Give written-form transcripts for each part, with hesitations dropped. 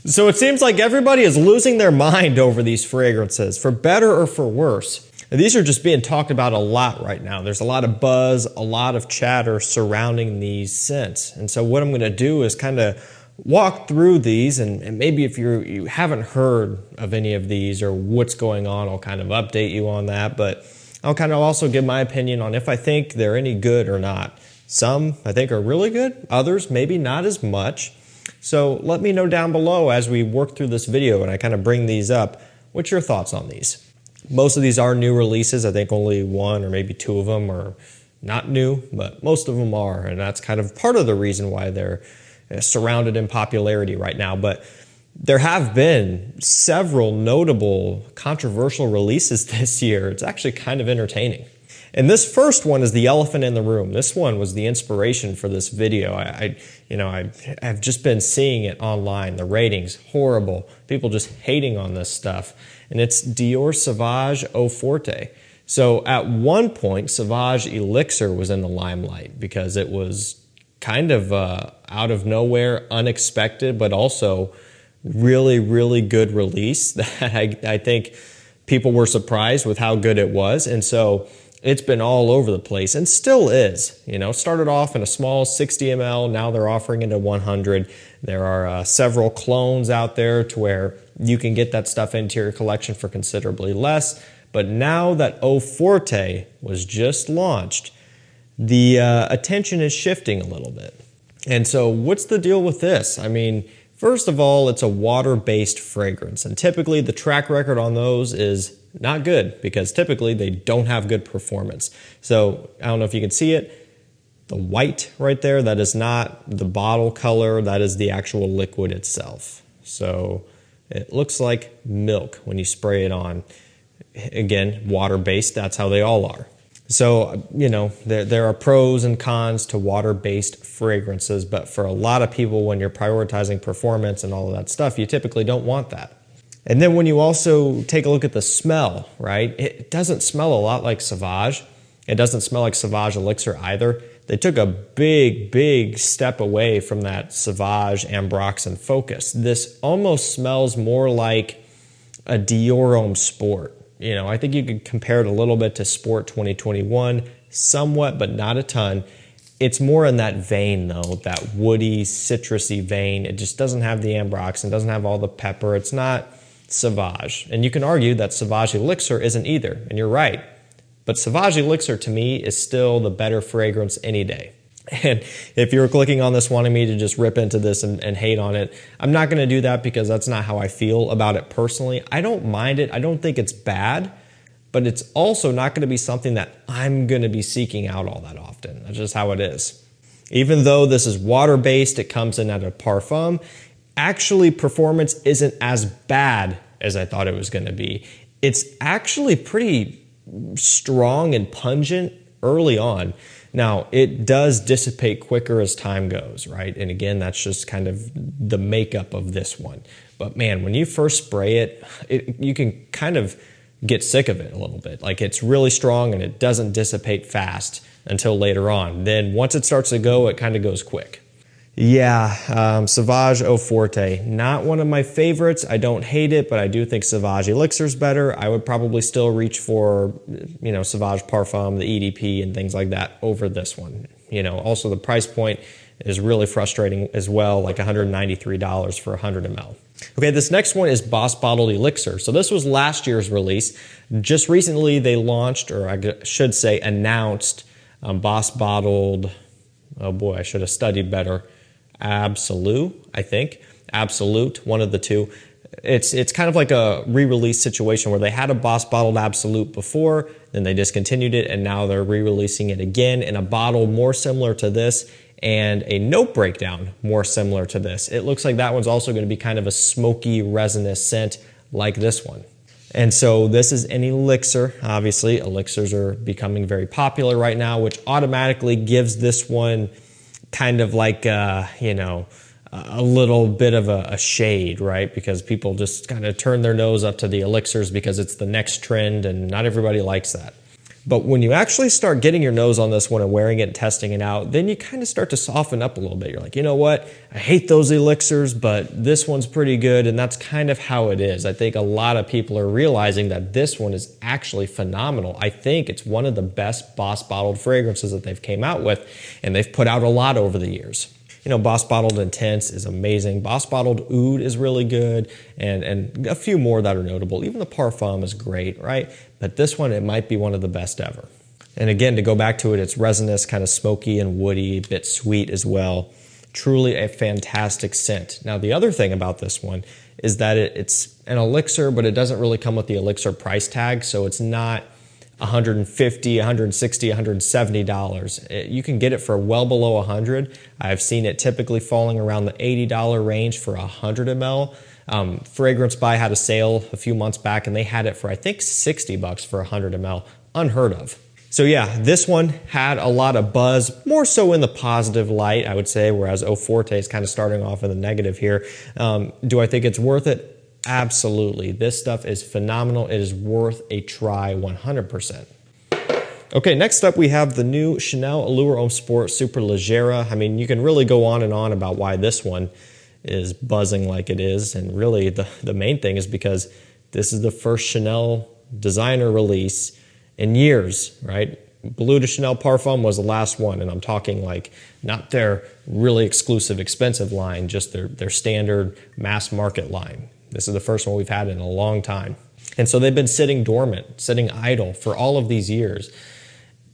So it seems like everybody is losing their mind over these fragrances, for better or for worse. And these are just being talked about a lot right now. There's a lot of buzz, a lot of chatter surrounding these scents. And so what I'm going to do is kind of walk through these, and maybe if you haven't heard of any of these or what's going on, I'll kind of update you on that. But I'll kind of also give my opinion on if I think they're any good or not. Some I think are really good, others maybe not as much. So let me know down below as we work through this video and I kind of bring these up, what's your thoughts on these? Most of these are new releases. I think only one or maybe two of them are not new, but most of them are. And that's kind of part of the reason why they're surrounded in popularity right now. But there have been several notable controversial releases this year. It's actually kind of entertaining. And this first one is the elephant in the room. This one was the inspiration for this video. I've just been seeing it online. The ratings, horrible. People just hating on this stuff. And it's Dior Sauvage Eau Forte. So at one point, Sauvage Elixir was in the limelight because it was kind of out of nowhere, unexpected, but also really, really good release that I think people were surprised with how good it was. And so it's been all over the place and still is. Started off in a small 60 ml. Now they're offering it at 100. There are several clones out there to where you can get that stuff into your collection for considerably less. But now that Eau Forte was just launched, the attention is shifting a little bit. And so what's the deal with this? I mean, first of all, it's a water-based fragrance. And typically the track record on those is not good because typically they don't have good performance. So I don't know if you can see it. The white right there, that is not the bottle color. That is the actual liquid itself. So it looks like milk when you spray it on. Again, water-based, that's how they all are. So, there are pros and cons to water-based fragrances, but for a lot of people, when you're prioritizing performance and all of that stuff, you typically don't want that. And then when you also take a look at the smell, right? It doesn't smell a lot like Sauvage. It doesn't smell like Sauvage Elixir either. They took a big, big step away from that Sauvage Ambroxan focus. This almost smells more like a Dior Homme Sport. I think you could compare it a little bit to Sport 2021, somewhat, but not a ton. It's more in that vein, though, that woody, citrusy vein. It just doesn't have the Ambroxan, doesn't have all the pepper. It's not Sauvage. And you can argue that Sauvage Elixir isn't either, and you're right. But Sauvage Elixir, to me, is still the better fragrance any day. And if you're clicking on this wanting me to just rip into this and hate on it, I'm not going to do that because that's not how I feel about it personally. I don't mind it. I don't think it's bad, but it's also not going to be something that I'm going to be seeking out all that often. That's just how it is. Even though this is water-based, it comes in at a parfum, actually performance isn't as bad as I thought it was going to be. It's actually pretty strong and pungent early on. Now, it does dissipate quicker as time goes, right? And again, that's just kind of the makeup of this one. But man, when you first spray it, you can kind of get sick of it a little bit. Like it's really strong and it doesn't dissipate fast until later on. Then once it starts to go, it kind of goes quick. Yeah, Sauvage Eau Forte, not one of my favorites. I don't hate it, but I do think Sauvage Elixir's better. I would probably still reach for, Sauvage Parfum, the EDP, and things like that over this one. Also the price point is really frustrating as well, like $193 for 100 ml. Okay, this next one is Boss Bottled Elixir. So this was last year's release. Just recently they launched, or I should say announced, Boss Bottled, oh boy, I should have studied better. Absolute, I think. Absolute, one of the two. It's kind of like a re-release situation where they had a Boss Bottled Absolute before, then they discontinued it, and now they're re-releasing it again in a bottle more similar to this and a note breakdown more similar to this. It looks like that one's also going to be kind of a smoky, resinous scent like this one. And so this is an elixir. Obviously, elixirs are becoming very popular right now, which automatically gives this one kind of like, a little bit of a shade, right? Because people just kind of turn their nose up to the elixirs because it's the next trend and not everybody likes that. But when you actually start getting your nose on this one and wearing it and testing it out, then you kind of start to soften up a little bit. You're like, you know what? I hate those elixirs, but this one's pretty good. And that's kind of how it is. I think a lot of people are realizing that this one is actually phenomenal. I think it's one of the best Boss bottled fragrances that they've came out with. And they've put out a lot over the years. You know, Boss Bottled Intense is amazing. Boss Bottled Oud is really good, and a few more that are notable. Even the Parfum is great, right? But this one, it might be one of the best ever. And again, to go back to it, it's resinous, kind of smoky and woody, a bit sweet as well. Truly a fantastic scent. Now, the other thing about this one is that it's an elixir, but it doesn't really come with the elixir price tag, so it's not $150, $160, $170. You can get it for well below $100. I've seen it typically falling around the $80 range for 100 ml. Fragrance By had a sale a few months back, and they had it for, I think, $60 for 100 ml. Unheard of. So yeah, this one had a lot of buzz, more so in the positive light, I would say, whereas Forte is kind of starting off in the negative here. Do I think it's worth it? Absolutely. This stuff is phenomenal. It is worth a try 100%. Okay, next up we have the new Chanel Allure Homme Sport Super Légère. I mean, you can really go on and on about why this one is buzzing like it is. And really the main thing is because this is the first Chanel designer release in years, right? Bleu de Chanel Parfum was the last one, and I'm talking like not their really exclusive, expensive line, just their standard mass market line. This is the first one we've had in a long time. And so they've been sitting dormant, sitting idle for all of these years.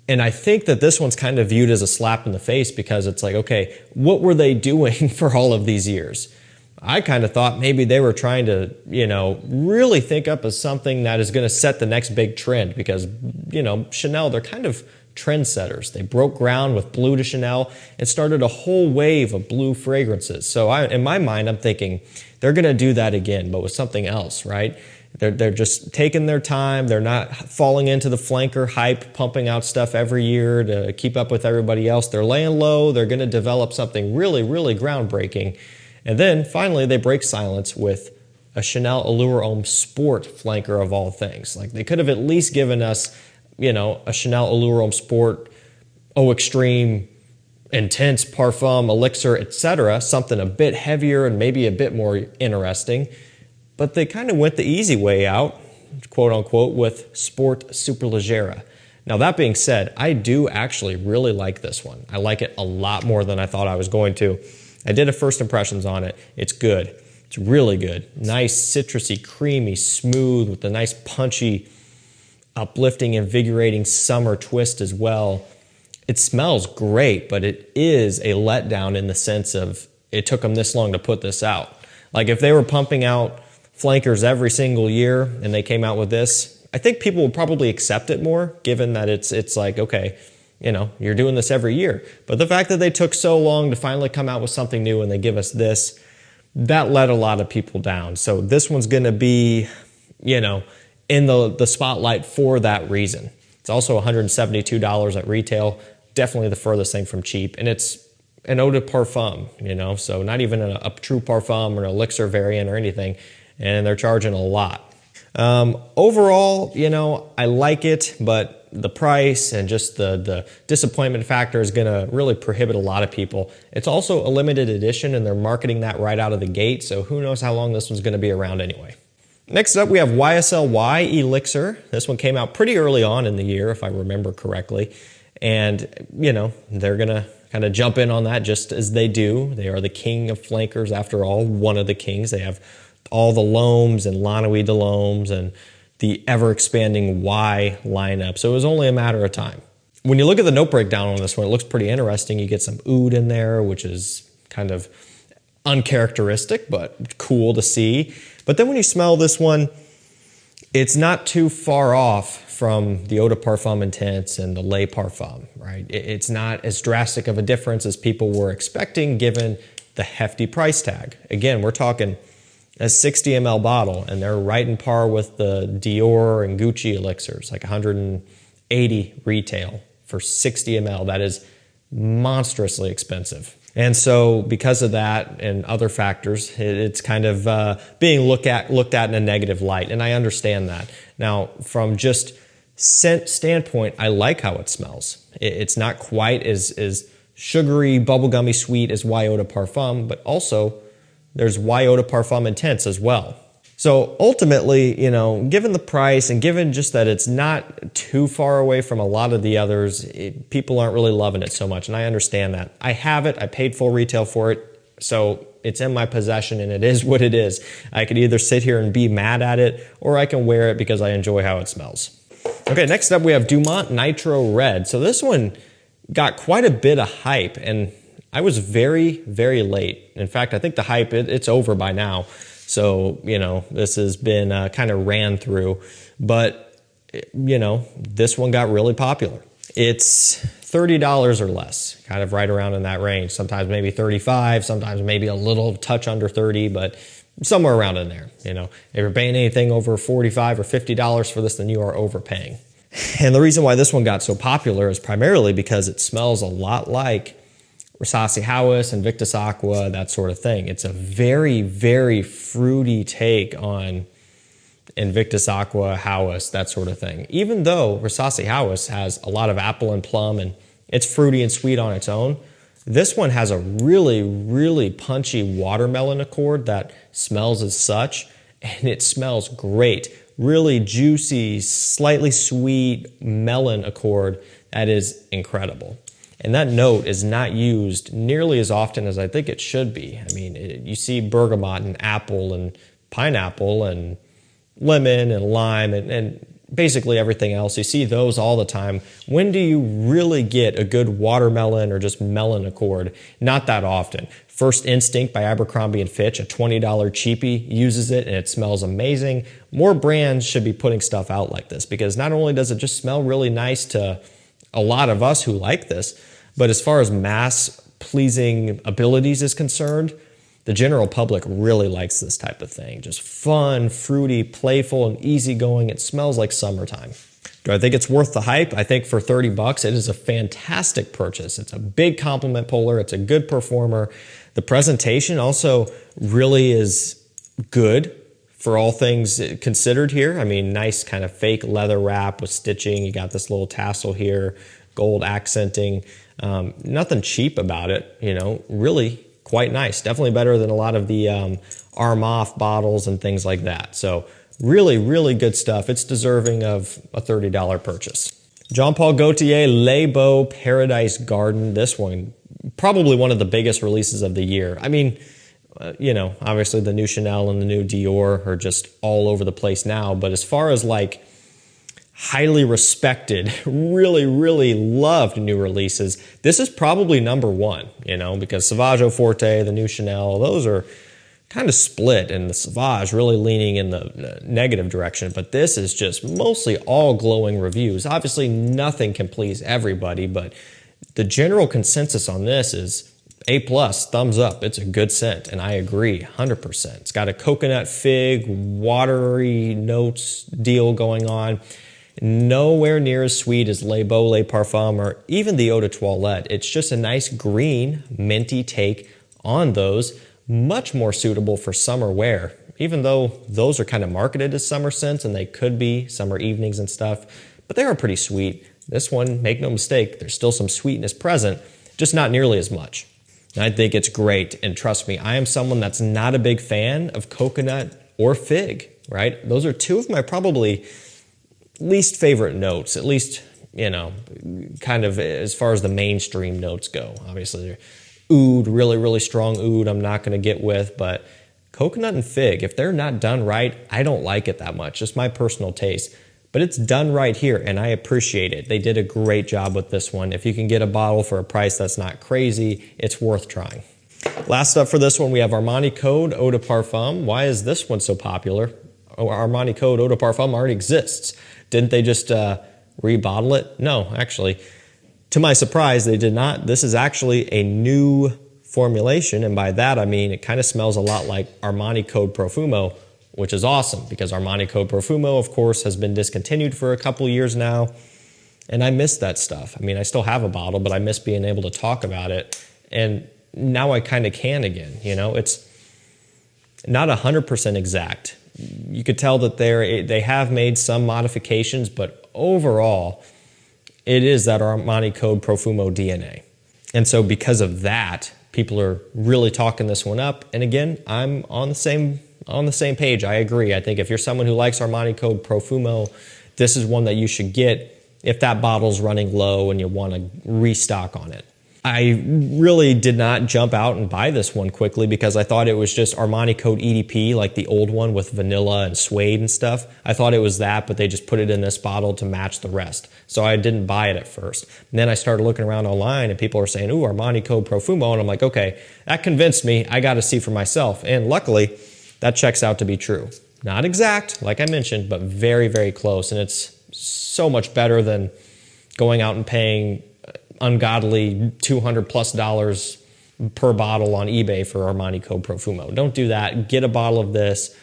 And I think that this one's kind of viewed as a slap in the face because it's like, okay, what were they doing for all of these years? I kind of thought maybe they were trying to, you know, really think up as something that is going to set the next big trend because, you know, Chanel, they're kind of trendsetters. They broke ground with Bleu de Chanel and started a whole wave of blue fragrances. So in my mind, I'm thinking they're going to do that again, but with something else, right? They're just taking their time. They're not falling into the flanker hype, pumping out stuff every year to keep up with everybody else. They're laying low. They're going to develop something really, really groundbreaking. And then finally, they break silence with a Chanel Allure Homme Sport flanker of all things. Like they could have at least given us, you know, a Chanel Allure Homme Sport, Eau Extreme, Intense, Parfum, Elixir, etc. Something a bit heavier and maybe a bit more interesting. But they kind of went the easy way out, quote unquote, with Sport Super Légère. Now that being said, I do actually really like this one. I like it a lot more than I thought I was going to. I did a first impressions on it. It's good. It's really good. Nice, citrusy, creamy, smooth with a nice punchy, uplifting, invigorating summer twist as well. It smells great, but it is a letdown in the sense of it took them this long to put this out. Like if they were pumping out flankers every single year and they came out with this, I think people would probably accept it more, given that it's like, okay, you know, you're doing this every year. But the fact that they took so long to finally come out with something new and they give us this, that let a lot of people down. So this one's going to be, you know, in the spotlight for that reason. It's also $172 at retail. Definitely the furthest thing from cheap. And it's an eau de parfum, you know, so not even a true parfum or an elixir variant or anything. And they're charging a lot. Overall, you know, I like it, but the price and just the disappointment factor is going to really prohibit a lot of people. It's also a limited edition, and they're marketing that right out of the gate, so who knows how long this one's going to be around anyway. Next up, we have YSL Y Elixir. This one came out pretty early on in the year, if I remember correctly. And, you know, they're going to kind of jump in on that just as they do. They are the king of flankers, after all, one of the kings. They have all the L'Hommes and La Nuit de L'Hommes and the ever-expanding Y lineup. So it was only a matter of time. When you look at the note breakdown on this one, it looks pretty interesting. You get some oud in there, which is kind of uncharacteristic, but cool to see. But then when you smell this one, it's not too far off from the Eau de Parfum Intense and the Le Parfum, right? It's not as drastic of a difference as people were expecting given the hefty price tag. Again, we're talking a 60 ml bottle, and they're right in par with the Dior and Gucci elixirs, like 180 retail for 60 ml. That is monstrously expensive. And so because of that and other factors, it's kind of being looked at in a negative light, and I understand that. Now, from just scent standpoint, I like how it smells. It's not quite as sugary, bubblegummy sweet as Y Eau de Parfum, but also there's Y Eau de Parfum Intense as well. So ultimately, you know, given the price and given just that it's not too far away from a lot of the others, people aren't really loving it so much, and I understand that. I have it, I paid full retail for it, so it's in my possession and it is what it is. I could either sit here and be mad at it, or I can wear it because I enjoy how it smells. Okay, next up we have Dumont Nitro Red. So this one got quite a bit of hype, and I was very, very late. In fact, I think the hype, it's over by now. So, you know, this has been kind of ran through, but, you know, this one got really popular. It's $30 or less, kind of right around in that range. Sometimes maybe 35, sometimes maybe a little touch under 30, but somewhere around in there. You know, if you're paying anything over $45 or $50 for this, then you are overpaying. And the reason why this one got so popular is primarily because it smells a lot like Rosassi House, Invictus Aqua, that sort of thing. It's a very, very fruity take on Invictus Aqua, House, that sort of thing. Even though Rosassi House has a lot of apple and plum and it's fruity and sweet on its own, this one has a really, really punchy watermelon accord that smells as such, and it smells great. Really juicy, slightly sweet melon accord that is incredible. And that note is not used nearly as often as I think it should be. I mean, you see bergamot and apple and pineapple and lemon and lime and basically everything else. You see those all the time. When do you really get a good watermelon or just melon accord? Not that often. First Instinct by Abercrombie & Fitch, a $20 cheapie, uses it and it smells amazing. More brands should be putting stuff out like this because not only does it just smell really nice to a lot of us who like this, but as far as mass-pleasing abilities is concerned, the general public really likes this type of thing. Just fun, fruity, playful, and easygoing. It smells like summertime. Do I think it's worth the hype? I think for 30 bucks, it is a fantastic purchase. It's a big compliment puller. It's a good performer. The presentation also really is good for all things considered here. I mean, nice kind of fake leather wrap with stitching. You got this little tassel here, gold accenting. Nothing cheap about it, you know, really quite nice. Definitely better than a lot of the Armani bottles and things like that. So really, really good stuff. It's deserving of a $30 purchase. Jean Paul Gaultier Les Beaux Paradise Garden. This one, probably one of the biggest releases of the year. I mean, you know, obviously the new Chanel and the new Dior are just all over the place now. But as far as like highly respected, really, really loved new releases, this is probably number one, you know, because Saage, Forte, the new Chanel, those are kind of split, and the Saage really leaning in the negative direction, but this is just mostly all glowing reviews. Obviously, nothing can please everybody, but the general consensus on this is A+, thumbs up. It's a good scent, and I agree 100%. It's got a coconut, fig, watery notes deal going on. Nowhere near as sweet as Les Beaux Les Parfums or even the Eau de Toilette. It's just a nice green, minty take on those. Much more suitable for summer wear, even though those are kind of marketed as summer scents and they could be summer evenings and stuff, but they are pretty sweet. This one, make no mistake, there's still some sweetness present, just not nearly as much. And I think it's great, and trust me, I am someone that's not a big fan of coconut or fig, right? Those are two of my probably least favorite notes, at least, you know, kind of as far as the mainstream notes go. Obviously, they're oud, really, really strong oud I'm not going to get with, but coconut and fig, if they're not done right, I don't like it that much. Just my personal taste. But it's done right here, and I appreciate it. They did a great job with this one. If you can get a bottle for a price that's not crazy, it's worth trying. Last up for this one, we have Armani Code Eau de Parfum. Why is this one so popular? Armani Code Eau de Parfum already exists. Didn't they just rebottle it? No, actually. To my surprise, they did not. This is actually a new formulation, and by that I mean it kind of smells a lot like Armani Code Profumo, which is awesome because Armani Code Profumo, of course, has been discontinued for a couple years now, and I miss that stuff. I mean, I still have a bottle, but I miss being able to talk about it, and now I kind of can again. You know, it's not 100% exact. You could tell that they have made some modifications, but overall, it is that Armani Code Profumo DNA. And so because of that, people are really talking this one up. And again, I'm on the same page. I agree. I think if you're someone who likes Armani Code Profumo, this is one that you should get if that bottle's running low and you want to restock on it. I really did not jump out and buy this one quickly because I thought it was just Armani Code EDP, like the old one with vanilla and suede and stuff. I thought it was that, but they just put it in this bottle to match the rest. So I didn't buy it at first. And then I started looking around online and people are saying, ooh, Armani Code Profumo. And I'm like, okay, that convinced me. I got to see for myself. And luckily, that checks out to be true. Not exact, like I mentioned, but very, very close. And it's so much better than going out and paying ungodly $200+ per bottle on eBay for Armani Code Profumo. Don't do that. Get a bottle of this.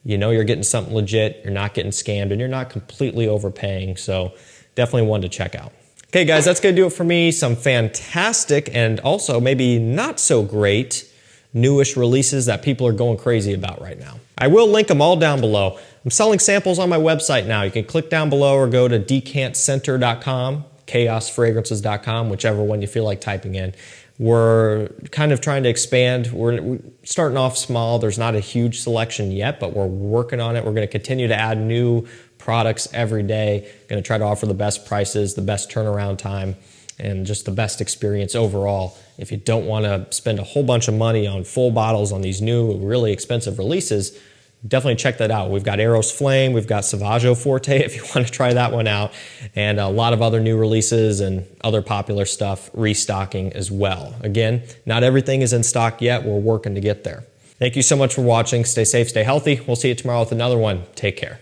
You know you're getting something legit. You're not getting scammed, and you're not completely overpaying. So definitely one to check out. Okay, guys, that's going to do it for me. Some fantastic and also maybe not so great newish releases that people are going crazy about right now. I will link them all down below. I'm selling samples on my website now. You can click down below or go to decantscenter.com. chaosfragrances.com, whichever one you feel like typing in. We're kind of trying to expand. We're starting off small. There's not a huge selection yet, but we're working on it. We're going to continue to add new products every day. Going to try to offer the best prices, the best turnaround time, and just the best experience overall. If you don't want to spend a whole bunch of money on full bottles on these new, really expensive releases, definitely check that out. We've got Eros Flame, we've got Saage Forte if you want to try that one out, and a lot of other new releases and other popular stuff restocking as well. Again, not everything is in stock yet. We're working to get there. Thank you so much for watching. Stay safe, stay healthy. We'll see you tomorrow with another one. Take care.